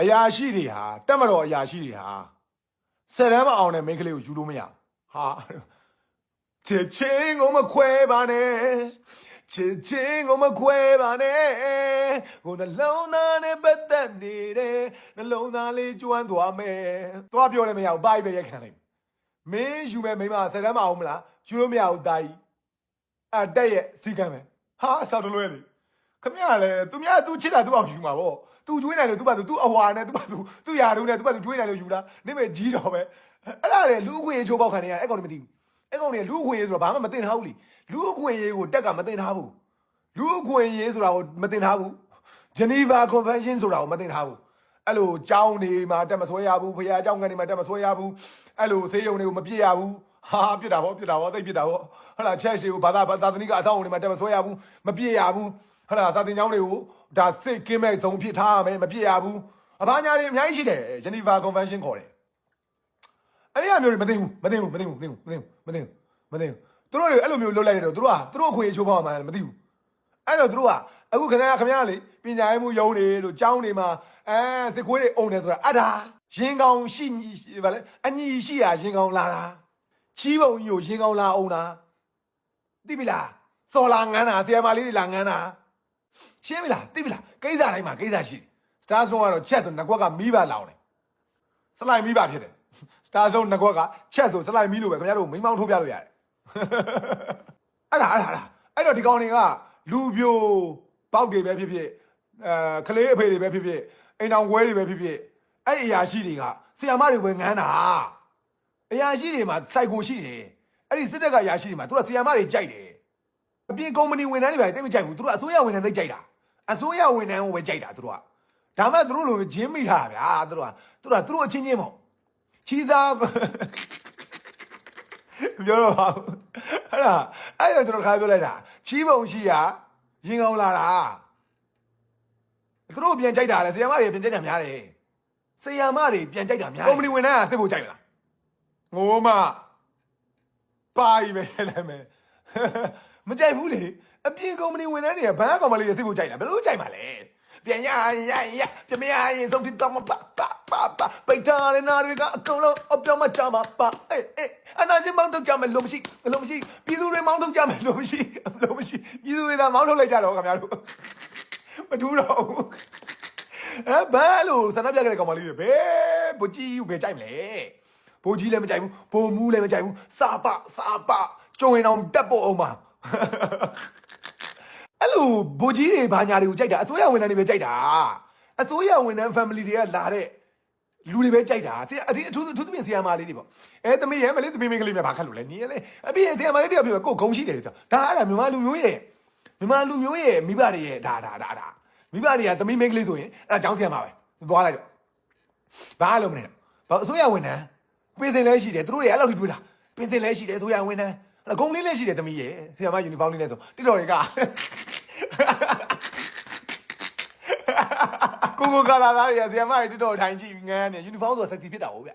အရာရှိတွေဟာတက်မတော်အရာရှိတွေဟာဆယ်တန်းမအောင်တဲ့မိန်းကလေးကိုယူလို့မရဟာချစ်ချင်းကိုမခွဲပါနဲ့ချစ်ချင်းကိုမခွဲပါနဲ့ကိုနှလုံးသားနဲ့ပတ်သက်နေတဲ့နှလုံးသားလေးကျွမ်းသွားမယ်သွားပြောလည်းမရဘူးပါပဲရက်ခံလိုက်မင်းယူမဲ့မိန်းမဆယ်တန်းမအောင်မလားယူလို့မရဘူးတာကြီးအဲ့တက်ရဲ့စီကံပဲဟာဆောက်တလွဲလေခမရလဲသူများသူချစ်တာသူအောင်ယူမှာဗောသူကျွေးနိုင်လို့သူ့ဘာသူအဟွာနဲ့သူ့ဘာသူရာတို့နဲ့သူ့ဘာသူကျွေးနိုင်လို့ယူတာနေမဲ့ကြီးတော့ပဲအဲ့ဒါလေလူအခွင့်အရေးချိုးပေါက်ခံနေရအဲ့ကောင်တွေမသိဘူးအဲ့ကောင်တွေလူအခွင့်အရေးဆိုတာဘာမှမသိထားဘူးလေလူအခွင့်အရေးကိုတက်ကမသိထားဘူးလူအခွင့်အရေးဆိုတာကိုမသိထားဘူးဂျနီဗာကွန်ဗင်းရှင်းဆိုတာကိုမသိထားဘူးအဲ့လိုကြောင်းနေမှာတက်မဆွဲရဘူးဖရာကြောင်းကနေမှာတက်မဆွဲရဘူးအဲ့လိုဆေးရုံတွေကိုမပြည့်ရဘူးဟာပြစ်တာဗောသိပ်ပြစ်တာဗောဟုတ်လားချက်ရှိကိုဘာသာသနိကအထောက်အုံတွေမှာတက်မဆွဲရဘူးမပြည့်ရဘူးဟုတ်လားစာတင်ကျောင်းတွေကိုဒါစိတ်ကင်းမဲ့ဇုံဖြစ်ထားရမယ်မပြည့်ရဘူးအဘာညာတွေအများကြီးရှိတယ်ဂျနီဗာကွန်ဗင်းရှင်းခေါ်တယ်အဲ့ဒီအမျိုးတွေမသိဘူးသူတို့တွေအဲ့လိုမျိုးလုပ်လိုက်တယ်တော့သူတို့အခွင့်အရေးချိုးဖောက်မှန်းမသိဘူးအဲ့တော့သူတို့ကအခုခင်ဗျားလေပညာရေးမှုယုံနေလို့ကျောင်းတွေမှာစစ်ခွေးတွေအုံတယ်ဆိုတာအဲ့ဒါရင်ကောင်ရှိဗာလဲအညီရှိရရင်ကောင်လာတာချီးပုံကြီးကိုရင်ကောင်လာအောင်တာသိပြီလားစော်လာငန်းတာဆရာမလေးတွေလာငန်းတာရှင်းပြီလားသိပြီလားကိစ္စတိုင်းမှာကိစ္စရှိတယ်စတားဆုံးကတော့ချက်ဆိုငကွက်ကမီးပါလောင်တယ်စလိုက်မီးပါဖြစ်တယ်စတားဆုံးငကွက်ကချက်ဆိုစလိုက်မီးလို့ပဲခင်ဗျားတို့မိန်းမောင်းထိုးပြလို့ရတယ်အဲ့တော့ဒီကောင်တွေကလူပြိုပေါက်တွေပဲဖြစ်ဖြစ်ကလေးအဖေတွေပဲဖြစ်ဖြစ်အိမ်တော်ဝဲတွေပဲဖြစ်ဖြစ်အဲ့အရာရှိတွေကဆီယာမတွေပဲငန်းတာအရာရှိတွေမှာစိုက်ကိုရှိတယ်အဲ့ဒီစစ်တပ်ကအရာရှိတွေမှာသူကဆီယာမတွေကြိုက်တယ်အပြင်ကုမ္ပဏီဝန်ထမ်းတွေပဲတိတ်မကြိုက်ဘူးသူတို့အစိုးရဝန်ထမ်းသိကြိုက်တာအစိုးရဝန်ထမ်းကိုပဲကြိုက်တာသူတို့ကဒါမှသူတို့လိုဂျင်းမိထားတာဗျာသူတို့အချင်းချင်းပေါ့ချီစားပြောတော့ပါဘူးအဲ့တော့ကျွန်တော်ခါပြောလိုက်တာချီးပုံရှိရရင်ကောင်းလာတာသူတို့ပြန်ကြိုက်တာလေဆီယာမတွေပြန်ကြိုက်တာများတယ်ဆီယာမတွေပြန်ကြိုက်တာများကုမ္ပဏီဝန်ထမ်းကသိဖို့ကြိုက်မလားငိုးမပါရီပဲလည်းမယ်မကြိုက်ဘူးလေအပြင်ကုမ္ပဏီဝန်ထမ်းတွေကဘန်းကောင်မလေးတွေသိဖို့ကြိုက်တာဘယ်လိုကြိုက်မှာလဲပြန်ရပြန်မရရင်သုံးတိတော့မပါပိတ်ထားတဲ့နာတွေကအကုန်လုံးအပြောင်းမချမှာပါအနာချင်းမောင်းထုတ်ကြမယ်လို့မရှိပြည်သူတွေမောင်းထုတ်ကြမယ်လို့မရှိပြည်သူတွေသာမောင်းထုတ်လိုက်ကြတော့ခင်ဗျားတို့မထူးတော့ဘူးဘယ်လိုဆန္ဒပြခဲ့တဲ့ကောင်မလေးတွေဘယ်ဘိုကြီးကိုပဲကြိုက်မလဲဘိုကြီးလည်းမကြိုက်ဘူးဘိုမူးလည်းမကြိုက်ဘူးစာပကျုံရင်အောင်တက်ဖို့အောင်ပါအဲ့လိုဘိုကြီးတွေဘာညာတွေကိုကြိုက်တာအစိုးရဝန်ထမ်းတွေပဲကြိုက်တာအစိုးရဝန်ထမ်း family တွေကလာတဲ့လူတွေပဲကြိုက်တာဆရာအထူးသဖြင့်ဆရာမလေးတွေပေါ့သမီးရဲ့မလေးသမီးမင်းကလေးများဘာခတ်လို့လဲနင်းလေအပြင်ဆရာမလေးတွေကပြောကိုဂုံရှိတယ်ဆိုဒါအဲ့ဒါမြန်မာလူမျိုးရဲ့မိဘတွေရဲ့ဒါမိဘတွေကသမီးမင်းကလေးဆိုရင်အဲ့ဒါကျောင်းဆရာမပဲသွားလိုက်တော့ဘာလို့မနေတော့အစိုးရဝန်ထမ်းပင်စင်လဲရှိတယ်သူတို့တွေအဲ့လောက်ထိတွေးတာပင်စင်လဲရှိတယ်အစိုးရဝန်ထမ်းဂုံလေးလည်းရှိတယ်သမီးရဲ့ဆရာမယူနီဖောင်းလေးနဲ့ဆိုတိတော်တွေကကိုကလာသားတွေကဆရာမတွေတိတော်ထိုင်ကြည့်ငန်းနေယူနီဖောင်းဆိုဆက်စီဖြစ်တာဟုတ်ဗျ